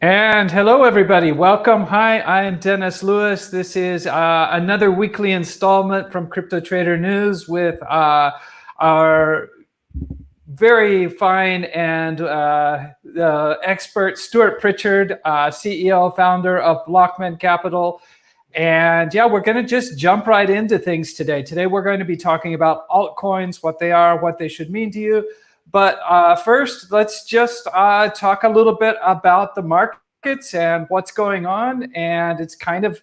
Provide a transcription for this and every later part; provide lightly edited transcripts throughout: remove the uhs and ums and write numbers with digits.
And hello, everybody. Welcome. Hi, I am Dennis Lewis. This is another weekly installment from Crypto Trader News with our very fine and expert Stuart Pritchard, CEO, founder of Blockman Capital. And yeah, we're going to just jump right into things today. Today, we're going to be talking about altcoins, what they are, what they should mean to you. But first, let's just talk a little bit about the markets and what's going on. And it's kind of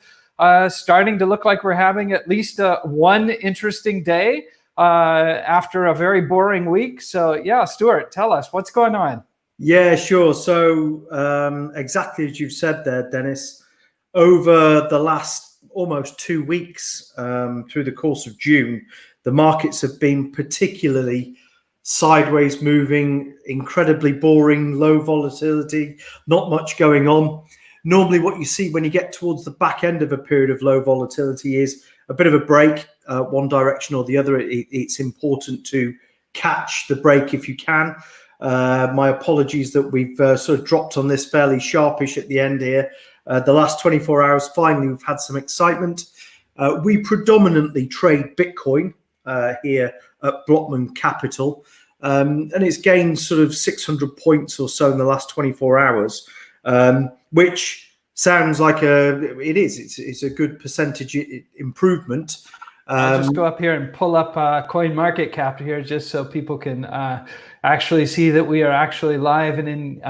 starting to look like we're having at least one interesting day after a very boring week. So yeah, Stuart, tell us what's going on. Yeah, sure. So exactly as you've said there, Dennis, over the last almost 2 weeks through the course of June, the markets have been particularly sideways moving, incredibly boring, low volatility, not much going on. Normally what you see when you get towards the back end of a period of low volatility is a bit of a break, one direction or the other. It's important to catch the break if you can. My apologies that we've sort of dropped on this fairly sharpish at the end here. The last 24 hours, finally, we've had some excitement. We predominantly trade Bitcoin here at Blockman Capital, and it's gained sort of 600 points or so in the last 24 hours, which sounds like it's a good percentage improvement. I'll just go up here and pull up Coin Market Cap here just so people can actually see that we are actually live and in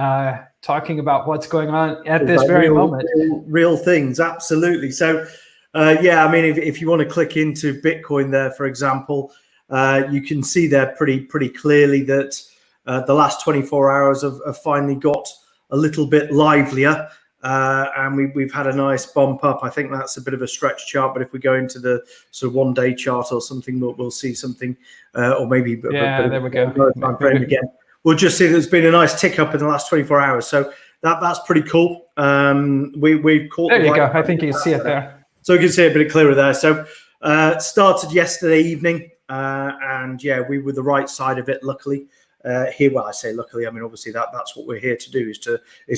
talking about what's going on at this very moment. Real things, absolutely. So yeah, I mean, if you want to click into Bitcoin there, for example, you can see there pretty clearly that the last 24 hours have finally got a little bit livelier, and we've had a nice bump up. I think that's a bit of a stretch chart, but if we go into the sort of 1 day chart or something, we'll see something, or maybe there we go. Time frame again. We'll just see there's been a nice tick up in the last 24 hours. So that's pretty cool. We've caught. There you go. I think you can see it there. So you can see a bit clearer there. So started yesterday evening, and yeah, we were the right side of it. Luckily, here. Well, I say luckily. I mean, obviously that's what we're here to do is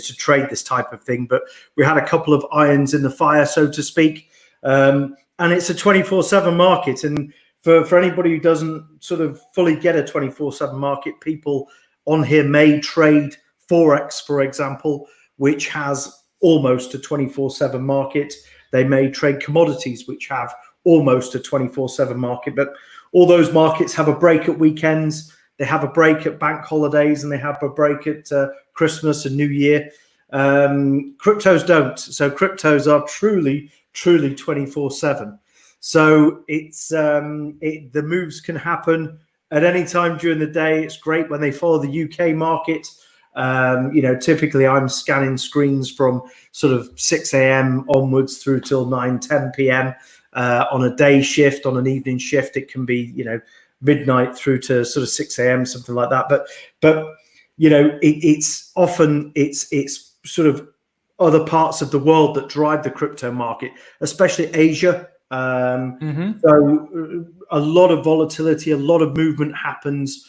to trade this type of thing. But we had a couple of irons in the fire, so to speak. And it's a 24/7 market. And for anybody who doesn't sort of fully get a 24/7 market, people on here may trade Forex, for example, which has almost a 24/7 market. They may trade commodities, which have almost a 24/7 market. But all those markets have a break at weekends. They have a break at bank holidays, and they have a break at Christmas and New Year. Cryptos don't. So cryptos are truly 24/7. So it's the moves can happen at any time during the day. It's great when they follow the UK market. Typically I'm scanning screens from sort of 6 a.m. onwards through till 9-10 p.m. On a day shift. On an evening shift, it can be midnight through to sort of 6 a.m. something like that. But it's often it's sort of other parts of the world that drive the crypto market, especially Asia. So a lot of volatility, a lot of movement happens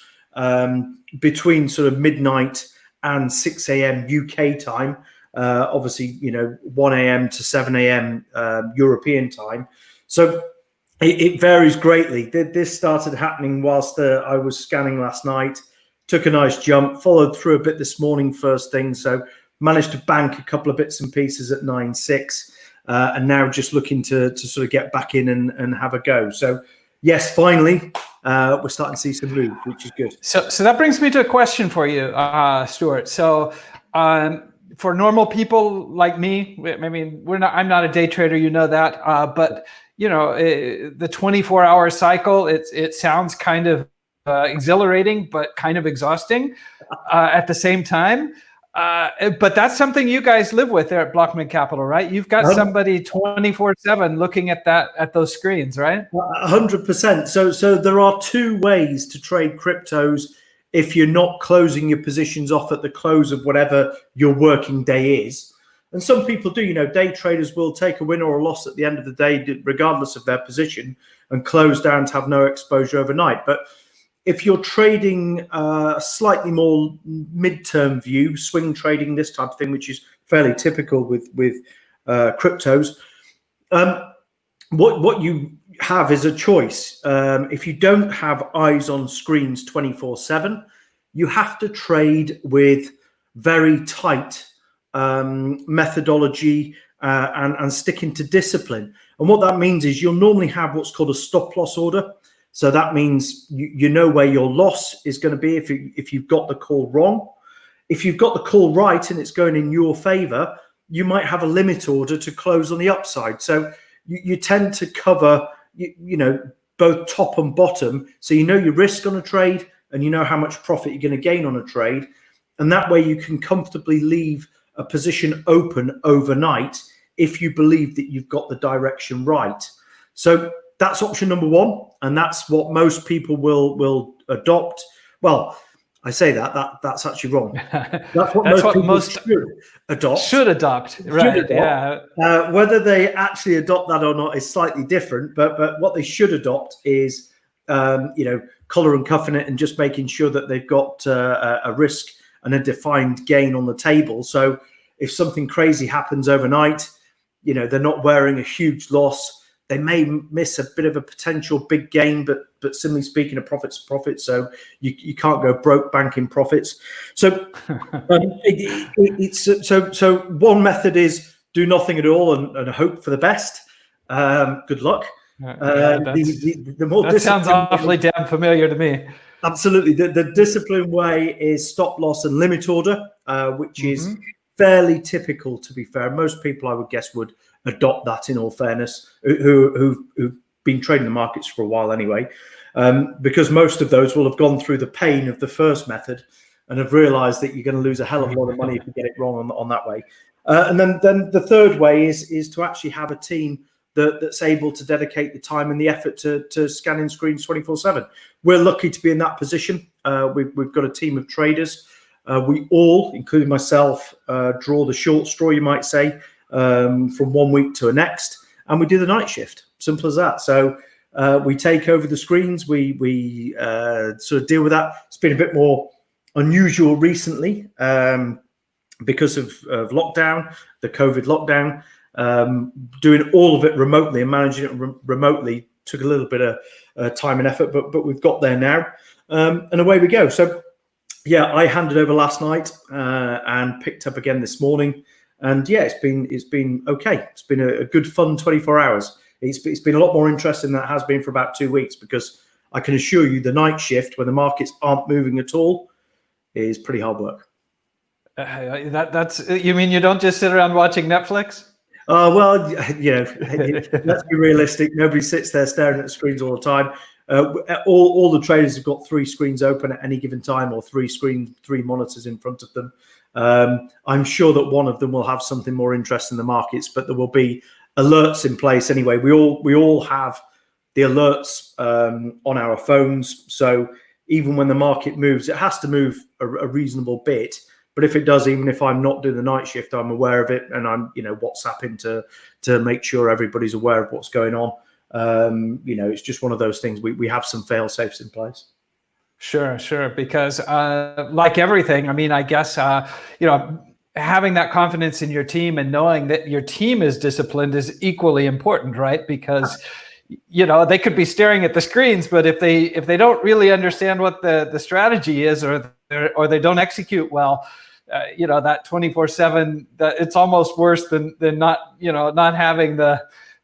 between sort of midnight and 6 a.m. UK time. Obviously, 1 a.m. to 7 a.m. European time. So it varies greatly. This started happening whilst I was scanning last night. Took a nice jump, followed through a bit this morning first thing. So managed to bank a couple of bits and pieces at 9.6. And now just looking to sort of get back in and have a go. So yes, finally, we're starting to see some move, which is good. So that brings me to a question for you, Stuart. So for normal people like me, I mean, I'm not a day trader, you know that, but the 24-hour cycle, it sounds kind of exhilarating, but kind of exhausting at the same time. But that's something you guys live with there at Blockman Capital, right? You've got somebody 24/7 looking at those screens, right? 100%. So there are two ways to trade cryptos if you're not closing your positions off at the close of whatever your working day is. And some people do, day traders will take a win or a loss at the end of the day, regardless of their position, and close down to have no exposure overnight. But if you're trading a slightly more midterm view, swing trading, this type of thing, which is fairly typical with cryptos, what you have is a choice. If you don't have eyes on screens 24/7, you have to trade with very tight methodology and sticking to discipline. And what that means is you'll normally have what's called a stop loss order. So that means you know where your loss is going to be if you've got the call wrong. If you've got the call right and it's going in your favor, you might have a limit order to close on the upside. So you tend to cover, both top and bottom. So you know your risk on a trade and you know how much profit you're going to gain on a trade. And that way you can comfortably leave a position open overnight if you believe that you've got the direction right. So that's option number one. And that's what most people will adopt. Well, I say that's actually wrong. That's what most should adopt. Should adopt, right? Yeah. Whether they actually adopt that or not is slightly different. But what they should adopt is, collar and cuffing it and just making sure that they've got a risk and a defined gain on the table. So if something crazy happens overnight, they're not wearing a huge loss. They may miss a bit of a potential big gain, but similarly speaking, a profit's a profit. So you can't go broke banking profits. So so one method is do nothing at all and hope for the best. Good luck. The more that sounds awfully damn familiar to me. Absolutely. The disciplined way is stop loss and limit order, which is fairly typical, to be fair. Most people, I would guess, would adopt that, in all fairness, who've been trading the markets for a while anyway, because most of those will have gone through the pain of the first method and have realized that you're going to lose a hell of a lot of money if you get it wrong on that way. And then the third way is to actually have a team that's able to dedicate the time and the effort to scanning screens 24/7. We're lucky to be in that position. We've got a team of traders. We all, including myself, draw the short straw, you might say, from 1 week to the next, and we do the night shift. Simple as that. So we take over the screens. We sort of deal with that. It's been a bit more unusual recently because of lockdown, the COVID lockdown. Doing all of it remotely and managing it remotely took a little bit of time and effort, but we've got there now, and away we go. So yeah, I handed over last night and picked up again this morning, and yeah, it's been okay. It's been a good fun 24 hours. It's been a lot more interesting than it has been for about 2 weeks, because I can assure you the night shift when the markets aren't moving at all is pretty hard work. That's you mean you don't just sit around watching Netflix? Well, let's be realistic. Nobody sits there staring at the screens all the time. All the traders have got 3 screens open at any given time, or 3 monitors in front of them. I'm sure that one of them will have something more interesting in the markets, but there will be alerts in place anyway. We all have the alerts on our phones. So even when the market moves, it has to move a reasonable bit. But if it does, even if I'm not doing the night shift, I'm aware of it, and I'm WhatsApping to make sure everybody's aware of what's going on. It's just one of those things. We have some fail safes in place. Sure. Because like everything, I mean, I guess having that confidence in your team and knowing that your team is disciplined is equally important, right? Because they could be staring at the screens, but if they don't really understand what the strategy is, or they don't execute well, that 24/7, it's almost worse than not having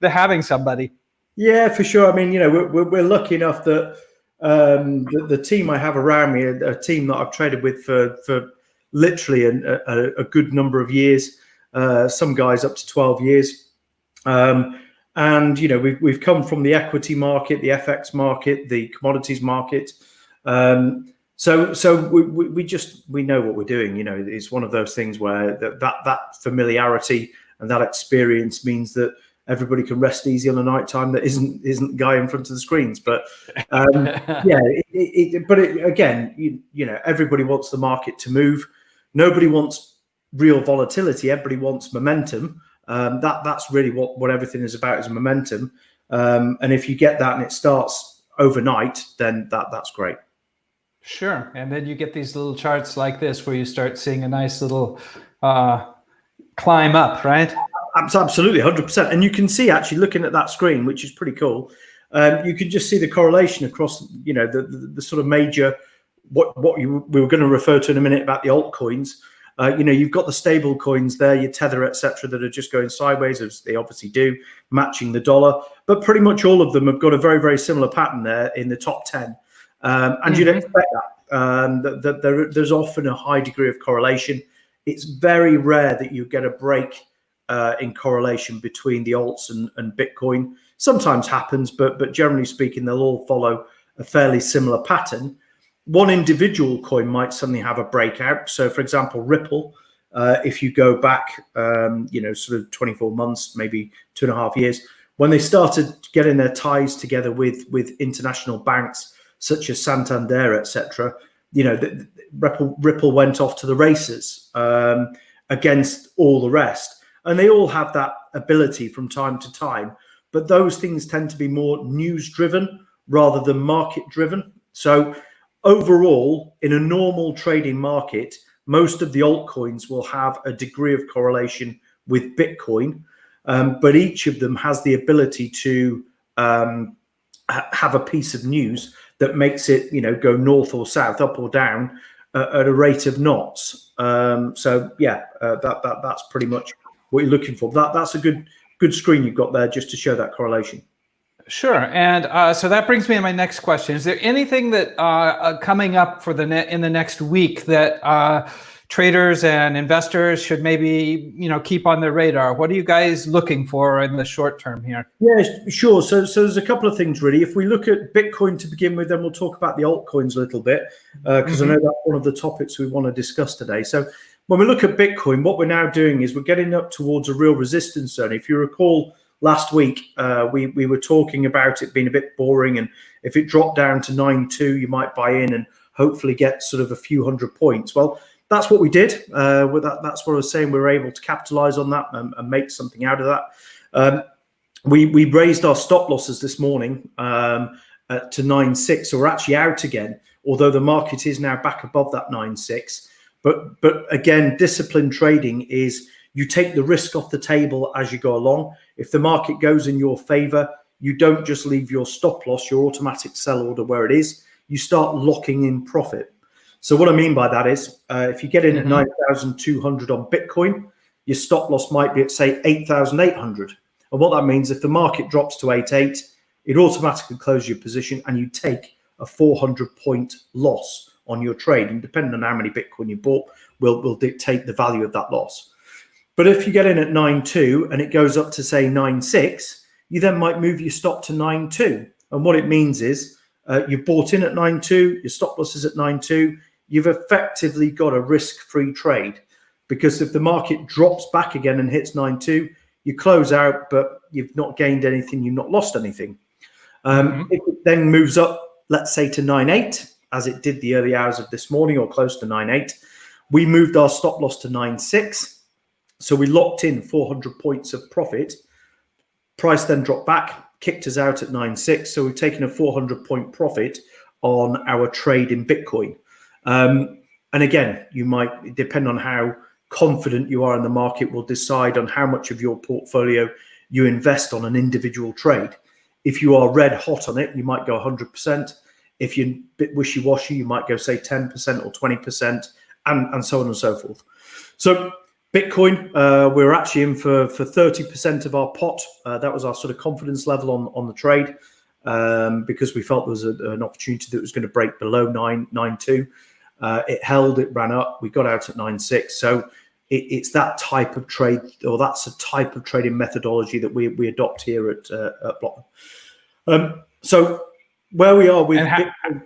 having somebody. Yeah, for sure. I mean, we're lucky enough that the team I have around me, a team that I've traded with for literally a good number of years, some guys up to 12 years. And we've come from the equity market, the FX market, the commodities market. So we know what we're doing. It's one of those things where that familiarity and that experience means that everybody can rest easy on a night time that isn't the guy in front of the screens. But again, everybody wants the market to move. Nobody wants real volatility. Everybody wants momentum. That's really what everything is about, is momentum. And if you get that and it starts overnight, then that's great. Sure. And then you get these little charts like this where you start seeing a nice little climb up, right? Absolutely, 100%. And you can see, actually, looking at that screen, which is pretty cool, you can just see the correlation across, the sort of major, we were going to refer to in a minute about the altcoins. You've got the stable coins there, your Tether, etc., that are just going sideways, as they obviously do, matching the dollar. But pretty much all of them have got a very, very similar pattern there in the top 10. And you'd expect that. There's often a high degree of correlation. It's very rare that you get a break in correlation between the alts and Bitcoin. Sometimes happens, but generally speaking, they'll all follow a fairly similar pattern. One individual coin might suddenly have a breakout. So, for example, Ripple, if you go back, sort of 24 months, maybe 2.5 years, when they started getting their ties together with international banks such as Santander, etc., Ripple went off to the races against all the rest. And they all have that ability from time to time. But those things tend to be more news-driven rather than market-driven. So overall, in a normal trading market, most of the altcoins will have a degree of correlation with Bitcoin. But each of them has the ability to have a piece of news that makes it, go north or south, up or down at a rate of knots. That's pretty much what you're looking for. That's a good screen you've got there just to show that correlation. Sure. And so that brings me to my next question. Is there anything that coming up for in the next week that traders and investors should maybe keep on their radar? What are you guys looking for in the short term here? Yeah, sure. So there's a couple of things really. If we look at Bitcoin to begin with, then we'll talk about the altcoins a little bit because I know that's one of the topics we want to discuss today. So when we look at Bitcoin, what we're now doing is we're getting up towards a real resistance zone. If you recall, last week we were talking about it being a bit boring, and if it dropped down to 9.2, you might buy in and hopefully get sort of a few hundred points. Well, that's what we did. That's what I was saying. We were able to capitalize on that and make something out of that. We raised our stop losses this morning to 9.6, so we're actually out again, although the market is now back above that 9.6. But again, disciplined trading is you take the risk off the table as you go along. If the market goes in your favor, you don't just leave your stop loss, your automatic sell order where it is. You start locking in profit. So what I mean by that is if you get in at 9,200 on Bitcoin, your stop loss might be at, say, 8,800. And what that means, if the market drops to 8.8, it automatically closes your position and you take a 400-point loss on your trade. And depending on how many Bitcoin you bought, will dictate the value of that loss. But if you get in at 9.2 and it goes up to, say, 9.6, you then might move your stop to 9.2. And what it means is you've bought in at 9.2, your stop loss is at 9.2, you've effectively got a risk-free trade. Because if the market drops back again and hits 9.2, you close out, but you've not gained anything, you've not lost anything. If it then moves up, let's say to 9.8, as it did the early hours of this morning or close to 9.8, we moved our stop loss to 9.6. So we locked in 400 points of profit. Price then dropped back, kicked us out at 9.6. So we've taken a 400-point profit on our trade in Bitcoin. And again, you might, depend on how confident you are in the market, will decide on how much of your portfolio you invest on an individual trade. If you are red hot on it, you might go 100%. If you're a bit wishy-washy, you might go, say, 10% or 20%, and so on and so forth. So Bitcoin, we're actually in for 30% of our pot. That was our sort of confidence level on the trade because we felt there was an opportunity that was going to break below 9.2. It held, it ran up, we got out at 9.6. So it's that type of trade, or that's a type of trading methodology that we adopt here at Blockman. So where we are with Bitcoin.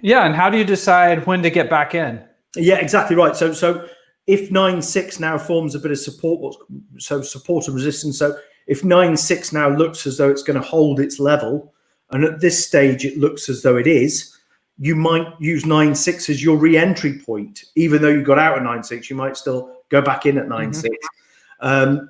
Yeah, and how do you decide when to get back in? Yeah, exactly right. So if 9.6 now forms a bit of support, so support and resistance. So if 9.6 now looks as though it's going to hold its level, and at this stage it looks as though it is, you might use 9.6 as your re-entry point. Even though you got out at 9.6, you might still go back in at 9.6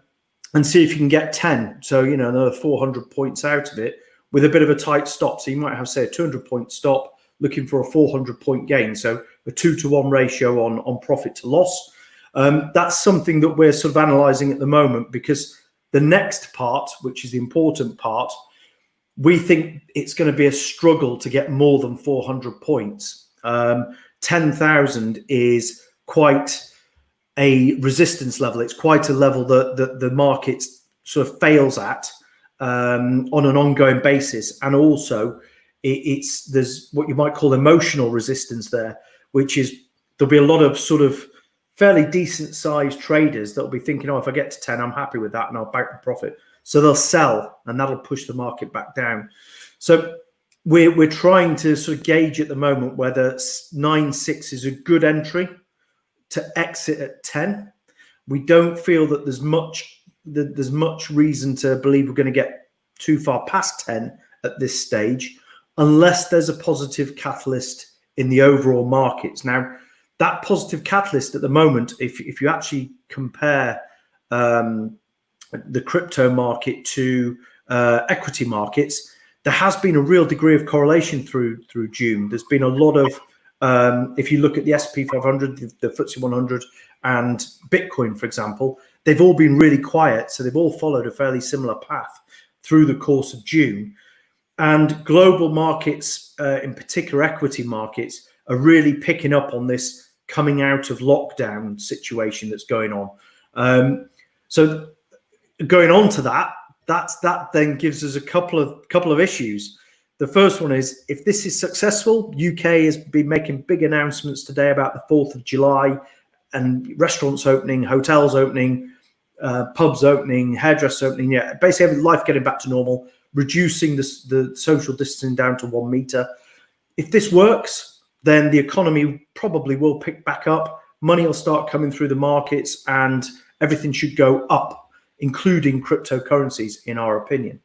and see if you can get 10. So, another 400 points out of it with a bit of a tight stop. So you might have, say, a 200-point stop, looking for a 400-point gain. So a 2-to-1 ratio on profit to loss. That's something that we're sort of analysing at the moment, because the next part, which is the important part, we think it's going to be a struggle to get more than 400 points. 10,000 is quite a resistance level. It's quite a level that the market sort of fails at on an ongoing basis. And also there's what you might call emotional resistance there, which is there'll be a lot of sort of fairly decent sized traders that'll be thinking, oh, if I get to 10, I'm happy with that and I'll bank the profit. So they'll sell, and that'll push the market back down. So we're trying to sort of gauge at the moment whether 9.6 is a good entry to exit at 10. We don't feel that there's much reason to believe we're going to get too far past 10 at this stage, unless there's a positive catalyst in the overall markets. Now, that positive catalyst at the moment, if you actually compare the crypto market to equity markets, there has been a real degree of correlation through June. There's been a lot of, if you look at the S&P 500, the FTSE 100, and Bitcoin, for example, they've all been really quiet. So they've all followed a fairly similar path through the course of June. And global markets, in particular equity markets, are really picking up on this coming out of lockdown situation that's going on. So going on to that then gives us a couple of issues. The first one is, if this is successful, UK has been making big announcements today about the 4th of July and restaurants opening, hotels opening, pubs opening, hairdressers opening. Yeah, basically life getting back to normal, reducing the social distancing down to 1 meter. If this works, then the economy probably will pick back up. Money will start coming through the markets, and everything should go up, including cryptocurrencies, in our opinion.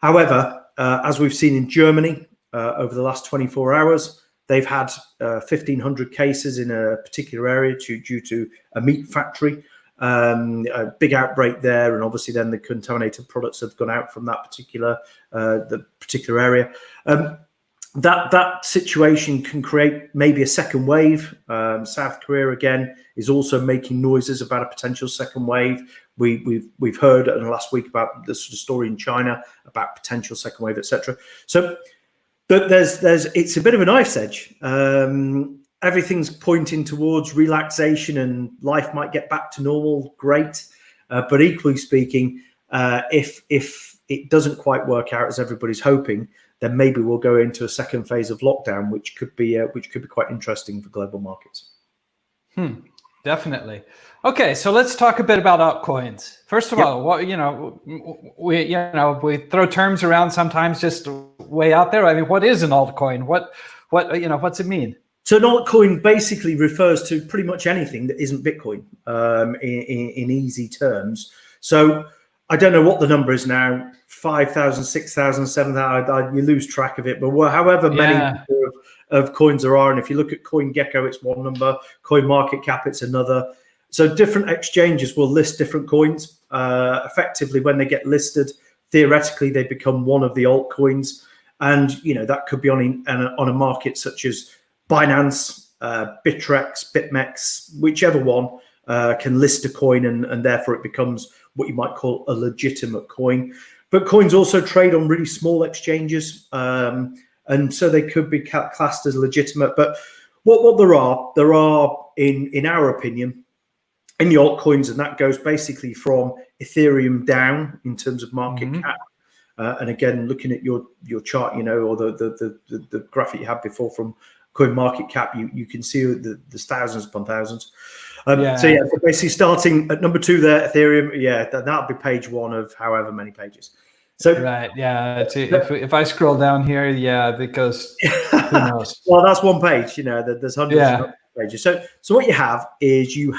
However, as we've seen in Germany over the last 24 hours, they've had 1,500 cases in a particular area due to a meat factory, a big outbreak there, and obviously then the contaminated products have gone out from that particular area. That situation can create maybe a second wave. South Korea again is also making noises about a potential second wave. We've heard in the last week about the sort of story in China about potential second wave, etc. So it's a bit of a knife's edge. Everything's pointing towards relaxation and life might get back to normal. Great, but equally speaking, if it doesn't quite work out as everybody's hoping, then maybe we'll go into a second phase of lockdown, which could be quite interesting for global markets. Definitely. Okay, so let's talk a bit about altcoins. First of all, we throw terms around sometimes just way out there. I mean, what is an altcoin? What's it mean? So an altcoin basically refers to pretty much anything that isn't Bitcoin, in easy terms. So I don't know what the number is now, 5,000, 6,000, 7,000, you lose track of it, but however many of coins there are. And if you look at CoinGecko, it's one number, CoinMarketCap, it's another. So different exchanges will list different coins. Effectively, when they get listed, theoretically, they become one of the altcoins. And, that could be on a market such as Binance, Bittrex, BitMEX, whichever one can list a coin, and therefore it becomes what you might call a legitimate coin. But coins also trade on really small exchanges, and so they could be classed as legitimate. But what there are in our opinion, in the altcoins, and that goes basically from Ethereum down in terms of market cap. And again, looking at your chart, or the graphic you had before from CoinMarketCap, you can see there's thousands upon thousands. So basically starting at number 2 there, Ethereum, that'll be page 1 of however many pages. So right, if I scroll down here, because who knows? Well, that's one page. There's hundreds of pages. So what you have is 3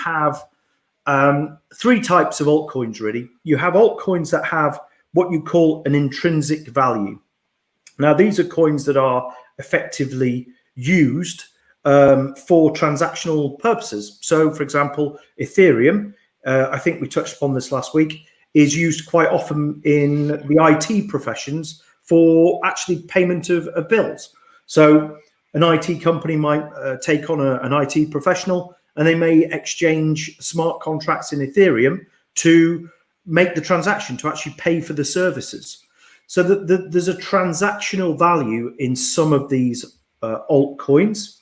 types of altcoins really. You have altcoins that have what you call an intrinsic value. Now these are coins that are effectively used for transactional purposes. So, for example, Ethereum, I think we touched upon this last week, is used quite often in the IT professions for actually payment of bills. So an IT company might take on an IT professional, and they may exchange smart contracts in Ethereum to make the transaction, to actually pay for the services. So that there's a transactional value in some of these altcoins.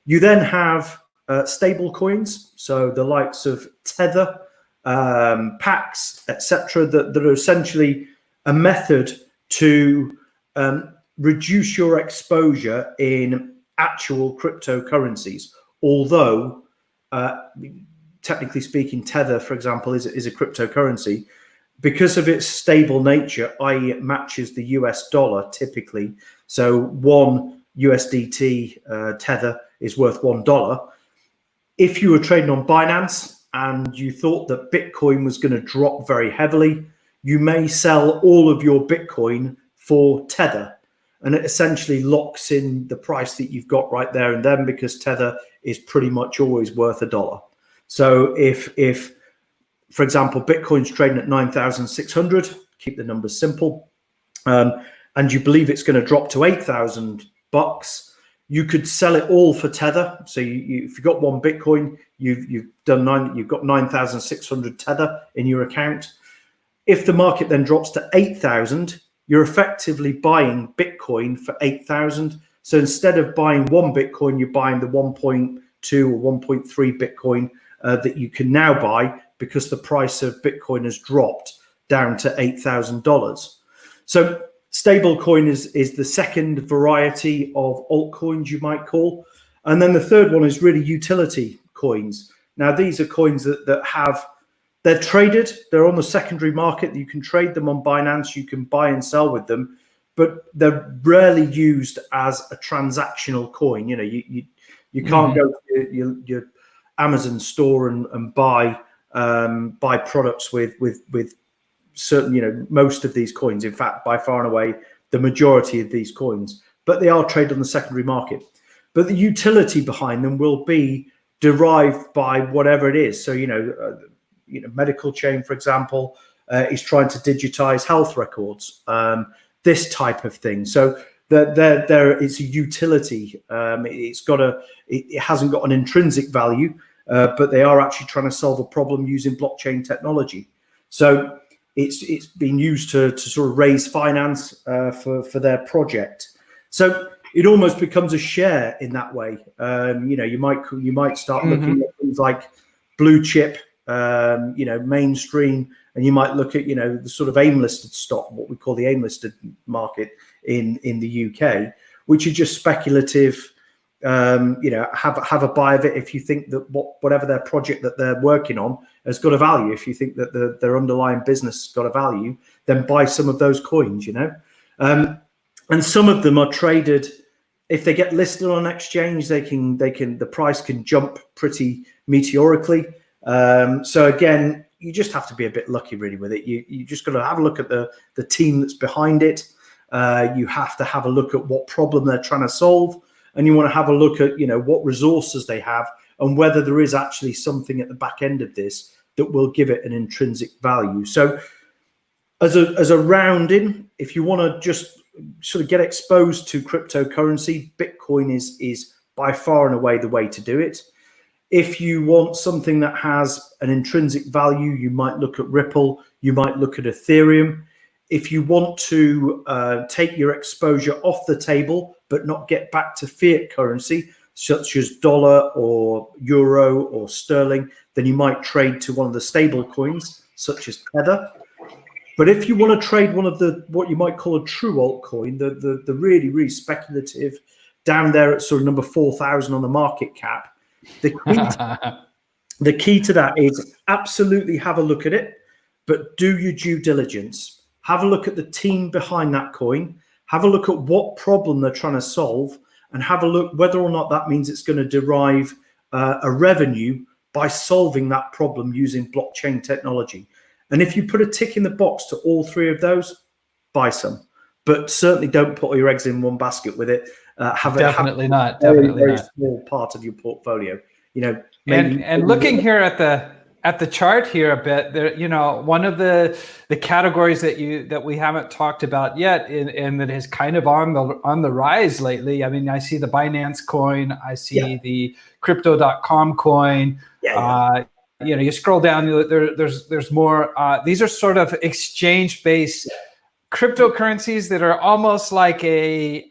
You then have stable coins, so the likes of Tether, Pax, etc., that are essentially a method to reduce your exposure in actual cryptocurrencies. Although, technically speaking, Tether, for example, is a cryptocurrency. Because of its stable nature, i.e. it matches the US dollar typically. So one USDT Tether is worth $1. If you were trading on Binance and you thought that Bitcoin was going to drop very heavily, you may sell all of your Bitcoin for Tether. And it essentially locks in the price that you've got right there and then, because Tether is pretty much always worth $1. So if for example, Bitcoin's trading at 9,600, keep the numbers simple, and you believe it's going to drop to $8,000, you could sell it all for Tether. So if you've got one Bitcoin, you've got 9,600 Tether in your account. If the market then drops to 8,000, you're effectively buying Bitcoin for 8,000. So instead of buying one Bitcoin, you're buying the 1.2 or 1.3 Bitcoin that you can now buy, because the price of Bitcoin has dropped down to $8,000. So stablecoin is the second variety of altcoins, you might call. And then the third one is really utility coins. Now, these are coins they're traded, they're on the secondary market. You can trade them on Binance, you can buy and sell with them, but they're rarely used as a transactional coin. You know, you can't go to your Amazon store and buy products with certain, you know, most of these coins. In fact, by far and away, the majority of these coins, but they are traded on the secondary market. But the utility behind them will be derived by whatever it is. So, medical chain, for example, is trying to digitize health records, this type of thing. So it's a utility. It hasn't got an intrinsic value, but they are actually trying to solve a problem using blockchain technology. So it's been used to sort of raise finance for their project. So it almost becomes a share in that way. You might start looking at things like blue chip, mainstream, and you might look at the sort of AIM-listed stock, what we call the AIM-listed market in the UK, which are just speculative. Have a buy of it if you think that whatever their project that they're working on has got a value. If you think that their underlying business has got a value, then buy some of those coins. And some of them are traded. If they get listed on an exchange, the price can jump pretty meteorically. So again, you just have to be a bit lucky really with it. You just got to have a look at the team that's behind it. You have to have a look at what problem they're trying to solve. And you want to have a look at, what resources they have and whether there is actually something at the back end of this that will give it an intrinsic value. So as a rounding, if you want to just sort of get exposed to cryptocurrency, Bitcoin is by far and away the way to do it. If you want something that has an intrinsic value, you might look at Ripple, you might look at Ethereum. If you want to take your exposure off the table, but not get back to fiat currency, such as dollar or euro or sterling, then you might trade to one of the stable coins, such as Tether. But if you want to trade one of what you might call a true altcoin, the really, really speculative, down there at sort of number 4,000 on the market cap, the key to that is absolutely have a look at it, but do your due diligence. Have a look at the team behind that coin. Have a look at what problem they're trying to solve, and have a look whether or not that means it's going to derive a revenue by solving that problem using blockchain technology. And if you put a tick in the box to all three of those, buy some. But certainly don't put all your eggs in one basket with it. Definitely not. Very small part of your portfolio. And looking here at at the chart here a bit, there, one of the categories that we haven't talked about yet, and that is kind of on the rise lately. I mean, I see the Binance coin, I see the Crypto.com coin. You scroll down, there's more. These are sort of exchange-based cryptocurrencies that are almost like a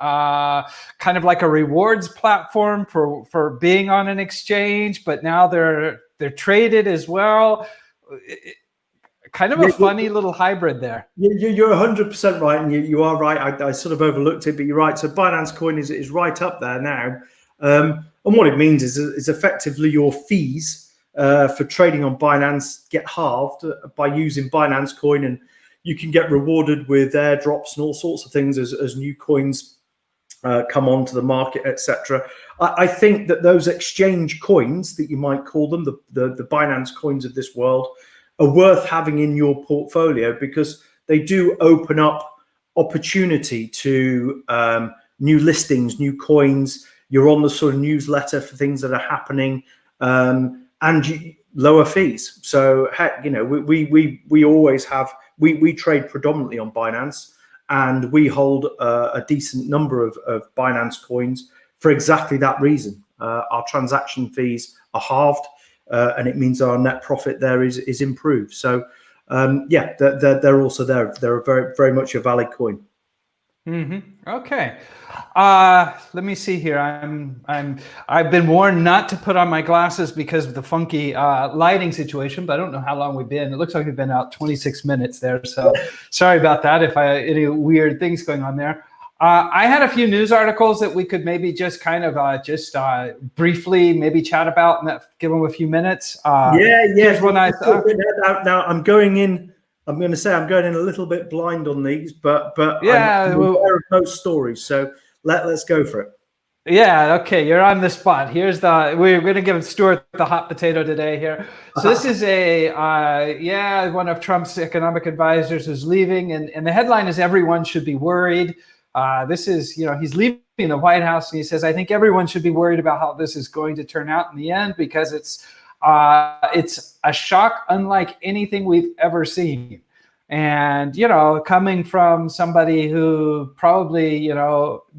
kind of like a rewards platform for being on an exchange, but now they're traded as well. Kind of a funny little hybrid there. You're 100% right, and you are right. I sort of overlooked it, but you're right. So Binance Coin is right up there now, and what it means is effectively your fees for trading on Binance get halved by using Binance Coin, and you can get rewarded with airdrops and all sorts of things as new coins come onto the market, etc. I think that those exchange coins that you might call them, the Binance coins of this world, are worth having in your portfolio because they do open up opportunity to new listings, new coins. You're on the sort of newsletter for things that are happening, and lower fees. So we always have. We trade predominantly on Binance, and we hold a decent number of Binance coins for exactly that reason. Our transaction fees are halved, and it means our net profit there is improved. So they're also there. They're very, very much a valid coin. Okay. Let me see here. I've been warned not to put on my glasses because of the funky lighting situation, but I don't know how long we've been. It looks like we've been out 26 minutes there. So sorry about that if any weird things going on there. I had a few news articles that we could maybe just kind of briefly maybe chat about and give them a few minutes. Here's one I saw. Now I'm going in. I'm going to say I'm going in a little bit blind on these, but I'm aware of most stories. So let's go for it. Yeah, okay, you're on the spot. We're going to give Stuart the hot potato today here. So this is one of Trump's economic advisors is leaving, and the headline is "Everyone should be worried." This is, he's leaving the White House, and he says, "I think everyone should be worried about how this is going to turn out in the end because it's a shock unlike anything we've ever seen." And, coming from somebody who probably,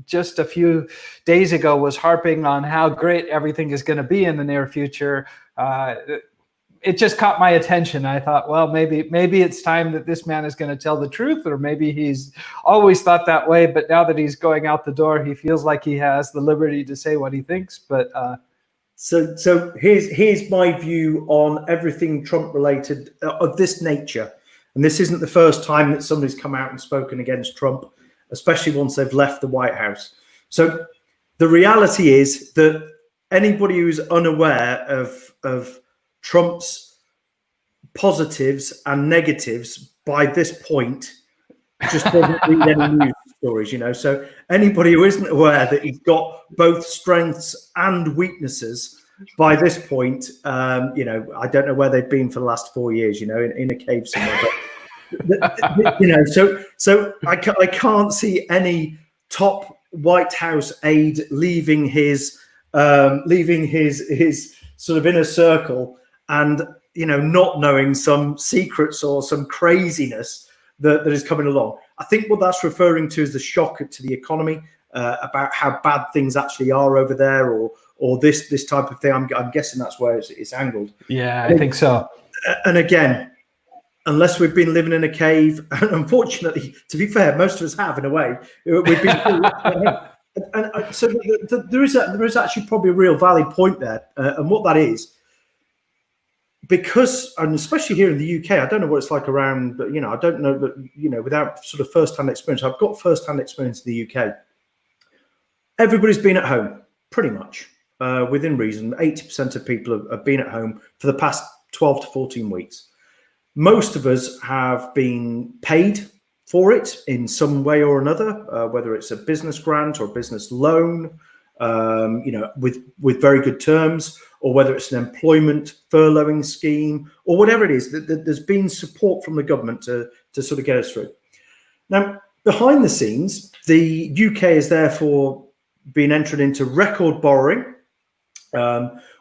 just a few days ago was harping on how great everything is going to be in the near future, it just caught my attention. I thought, well, maybe it's time that this man is going to tell the truth, or maybe he's always thought that way, but now that he's going out the door, he feels like he has the liberty to say what he thinks. But So here's my view on everything Trump related of this nature. And this isn't the first time that somebody's come out and spoken against Trump, especially once they've left the White House. So the reality is that anybody who's unaware of Trump's positives and negatives by this point just doesn't read any news stories, So anybody who isn't aware that he's got both strengths and weaknesses by this point, I don't know where they've been for the last 4 years, in a cave somewhere. But, so I can't see any top White House aide leaving his sort of inner circle and, not knowing some secrets or some craziness that is coming along. I think what that's referring to is the shock to the economy, about how bad things actually are over there, or this type of thing. I'm guessing that's where it's angled. Yeah, I think so. And again, unless we've been living in a cave, and unfortunately, to be fair, most of us have in a way. We've been, so there is actually probably a real valid point there, and what that is. Because, and especially here in the UK, I don't know what it's like around, but I don't know that, without sort of first-hand experience, I've got first-hand experience in the UK. Everybody's been at home, pretty much, within reason. 80% of people have been at home for the past 12 to 14 weeks. Most of us have been paid for it in some way or another, whether it's a business grant or a business loan, with very good terms, or whether it's an employment furloughing scheme, or whatever it is. There's been support from the government to sort of get us through. Now, behind the scenes, the UK has therefore been entered into record borrowing,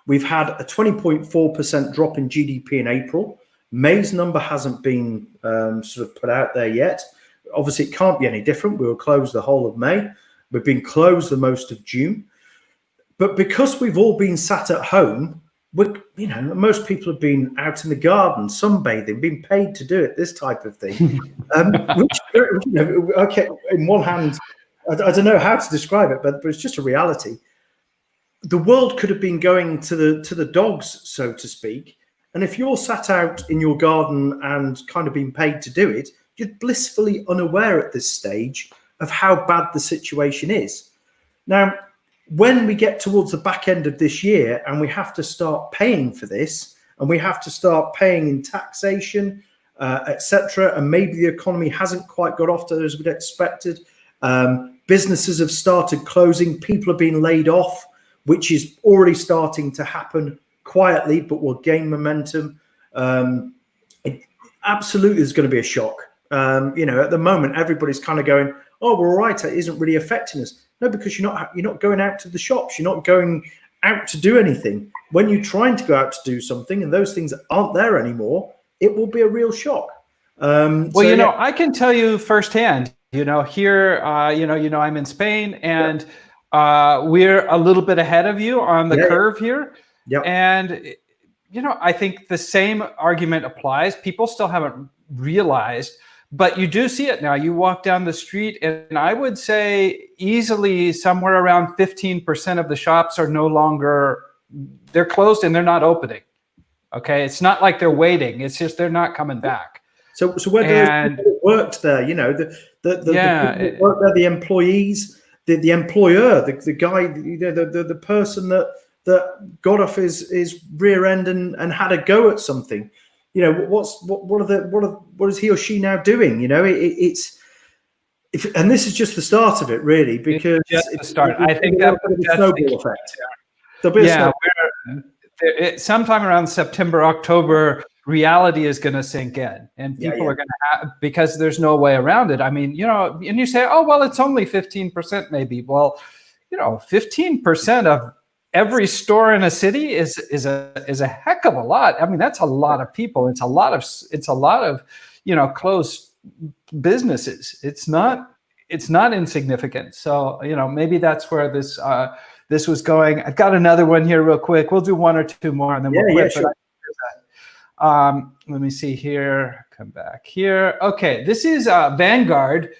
We've had a 20.4% drop in GDP in April. May's number hasn't been sort of put out there yet. Obviously, it can't be any different. We were closed the whole of May. We've been closed the most of June. But because we've all been sat at home, most people have been out in the garden, sunbathing, been paid to do it, this type of thing. Which, okay, in one hand, I don't know how to describe it, but it's just a reality. The world could have been going to the dogs, so to speak. And if you're sat out in your garden and kind of being paid to do it, you're blissfully unaware at this stage of how bad the situation is. Now, when we get towards the back end of this year and we have to start paying for this, and we have to start paying in taxation, etc., and maybe the economy hasn't quite got off to as we'd expected, businesses have started closing, people have been laid off, which is already starting to happen quietly, but will gain momentum. It absolutely is going to be a shock. At the moment, everybody's kind of going, "Oh, we're all right. It isn't really affecting us." No, because you're not going out to the shops. You're not going out to do anything. When you're trying to go out to do something, and those things aren't there anymore, it will be a real shock. I can tell you firsthand. Here, I'm in Spain, and we're a little bit ahead of you on the curve here. Yep. And I think the same argument applies. People still haven't realized, but you do see it now. You walk down the street, and I would say easily somewhere around 15% of the shops are no longer, they're closed and they're not opening. Okay. It's not like they're waiting. It's just, they're not coming back. So where those people worked there, the people that worked there, the employees, the employer, the guy, the person that got off his rear end and had a go at something. What is he or she now doing? And this is just the start of it, really, because it's just the start. I think that's a snowball effect. There'll be a snowball. Sometime around September, October, reality is going to sink in, and people are going to have, because there's no way around it. I mean, and you say, "Oh, well, it's only 15%, maybe." Well, 15% of every store in a city is a heck of a lot. I mean, that's a lot of people. It's a lot of closed businesses. It's not insignificant. So maybe that's where this was going. I've got another one here real quick. We'll do one or two more, and then we'll quit. Sure. Let me see here. Come back here. Okay, this is Vanguard.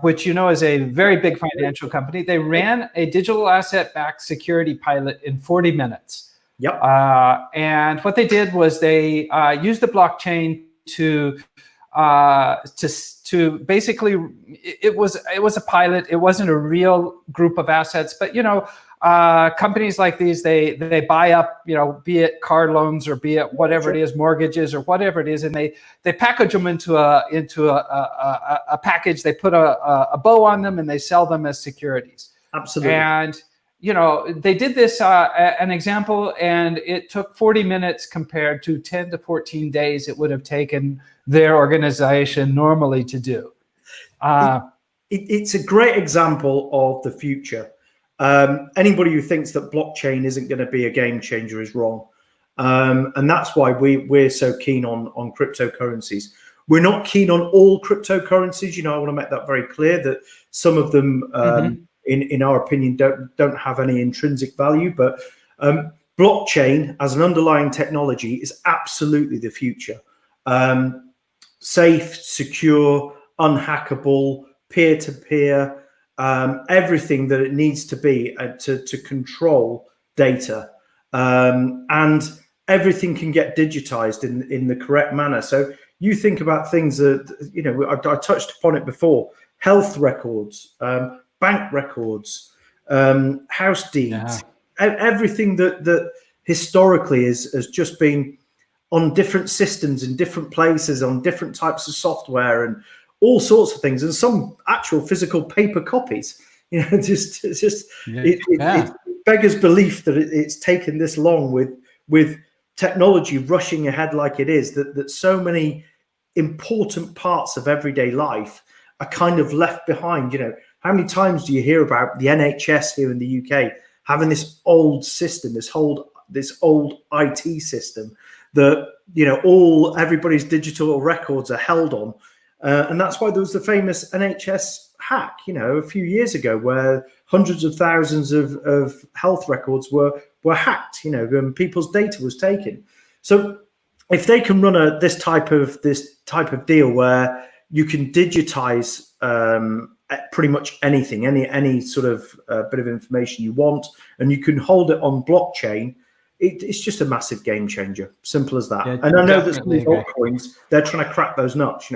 Which is a very big financial company. They ran a digital asset-backed security pilot in 40 minutes. Yep. And what they did was they used the blockchain to basically, it was a pilot. It wasn't a real group of assets, but companies like these, they buy up, be it car loans or be it whatever it is, mortgages or whatever it is, and they package them into a package. They put a bow on them and they sell them as securities. Absolutely. And they did this an example, and it took 40 minutes compared to 10 to 14 days it would have taken their organization normally to do. It's a great example of the future. Anybody who thinks that blockchain isn't going to be a game changer is wrong. And that's why we're so keen on cryptocurrencies. We're not keen on all cryptocurrencies. I want to make that very clear, that some of them, in our opinion, don't have any intrinsic value. But blockchain as an underlying technology is absolutely the future. Safe, secure, unhackable, peer-to-peer. Everything that it needs to be to control data, and everything can get digitized in the correct manner. So you think about things that I touched upon it before: health records, bank records, house deeds, everything that historically has just been on different systems in different places, on different types of software and all sorts of things, and some actual physical paper copies. It beggars belief that it's taken this long with technology rushing ahead like it is, that so many important parts of everyday life are kind of left behind. How many times do you hear about the NHS here in the UK having this old system, this old this old IT system that everybody's digital records are held on, and that's why there was the famous NHS hack, a few years ago, where hundreds of thousands of health records were hacked, and people's data was taken. So if they can run this type of deal where you can digitize pretty much anything, any sort of bit of information you want, and you can hold it on blockchain, it's just a massive game changer. Simple as that. Yeah, and I know that some of these altcoins, they're trying to crack those nuts.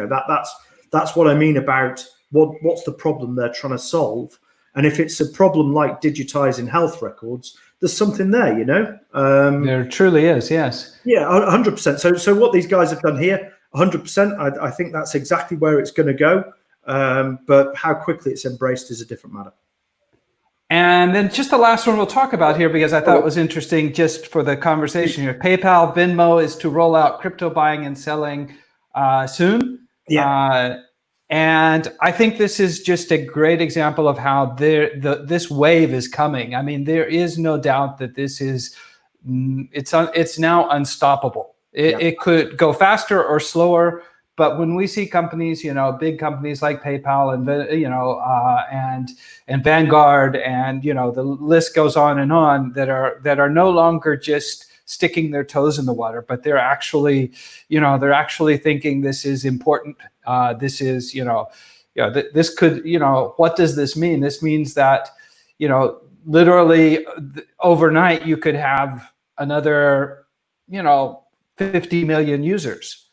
That's what I mean about what's the problem they're trying to solve. And if it's a problem like digitizing health records, there's something there, There truly is, yes. Yeah, 100%. So what these guys have done here, 100%, I think that's exactly where it's going to go. But how quickly it's embraced is a different matter. And then just the last one we'll talk about here, because I thought it was interesting just for the conversation here. PayPal, Venmo is to roll out crypto buying and selling soon. Yeah. And I think this is just a great example of how this wave is coming. I mean, there is no doubt that this is, it's now unstoppable. It could go faster or slower, but when we see companies, big companies like PayPal and and Vanguard, and the list goes on and on, that are no longer just sticking their toes in the water, but they're actually thinking this is important. This is, this could, what does this mean? This means that, literally overnight you could have another, 50 million users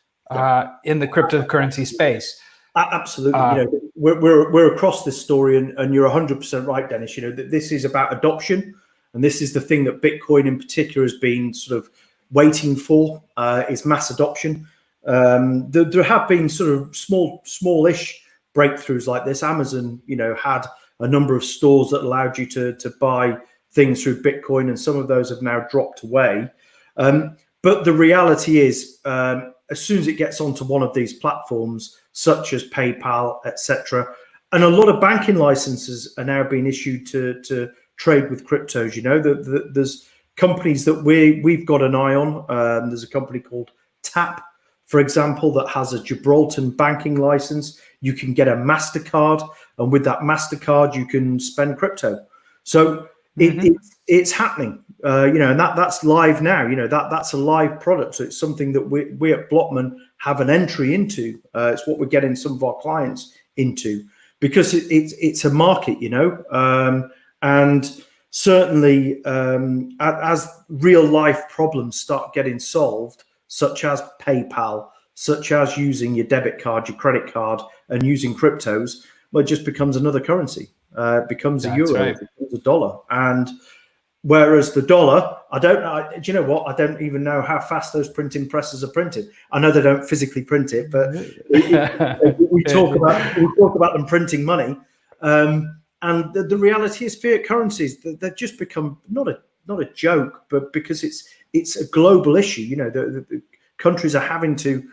in the cryptocurrency space. Absolutely. We're across this story, and you're 100% right, Dennis. This is about adoption. And this is the thing that Bitcoin in particular has been sort of waiting for, is mass adoption. There have been sort of smallish breakthroughs like this. Amazon, had a number of stores that allowed you to buy things through Bitcoin, and some of those have now dropped away. But the reality is, as soon as it gets onto one of these platforms, such as PayPal, etc., and a lot of banking licenses are now being issued to trade with cryptos. There's companies that we've got an eye on. There's a company called Tap, for example, that has a Gibraltar banking license. You can get a MasterCard, and with that MasterCard, you can spend crypto. So it's happening, and that's live now. That's a live product. So it's something that we at Blockman have an entry into. It's what we're getting some of our clients into, because it's a market, and certainly as real life problems start getting solved, such as PayPal, such as using your debit card, your credit card, and using cryptos, well, it just becomes another currency. It becomes a euro, it becomes a dollar. And whereas the dollar, do you know what? I don't even know how fast those printing presses are printed. I know they don't physically print it, but we talk about them printing money. And the reality is, fiat currencies, they've just become not a joke, but because it's a global issue. The countries are having to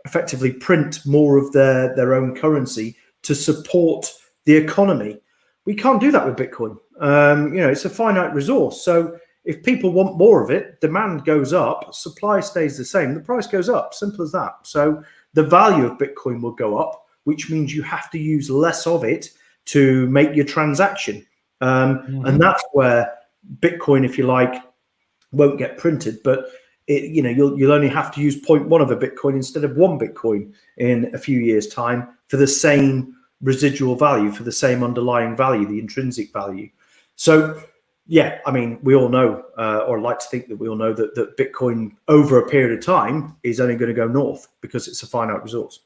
effectively print more of their own currency to support the economy. We can't do that with Bitcoin. It's a finite resource. So if people want more of it, demand goes up, supply stays the same, the price goes up. Simple as that. So the value of Bitcoin will go up, which means you have to use less of it to make your transaction. And that's where Bitcoin, if you like, won't get printed, but you'll only have to use 0.1 of a Bitcoin instead of 1 Bitcoin in a few years' time for the same residual value, for the same underlying value, the intrinsic value. So yeah, I mean, we all know, or like to think that we all know, that Bitcoin over a period of time is only going to go north because it's a finite resource.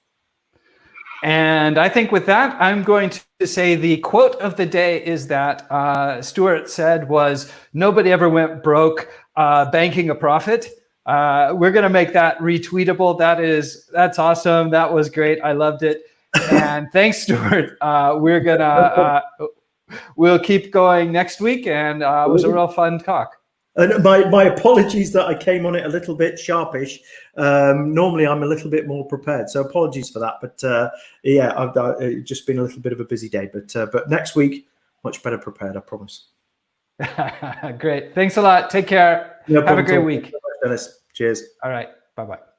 And I think with that, I'm going to say the quote of the day is that Stuart said was, "Nobody ever went broke banking a profit." We're going to make that retweetable. That's awesome. That was great. I loved it. And thanks, Stuart. We'll keep going next week. And it was a real fun talk. And my apologies that I came on it a little bit sharpish. Normally I'm a little bit more prepared, so apologies for that. But yeah, I've just been a little bit of a busy day. But next week, much better prepared, I promise. Great. Thanks a lot. Take care. No Have a problem great at all. week. Thank you so much, Dennis. Cheers. All right. Bye-bye.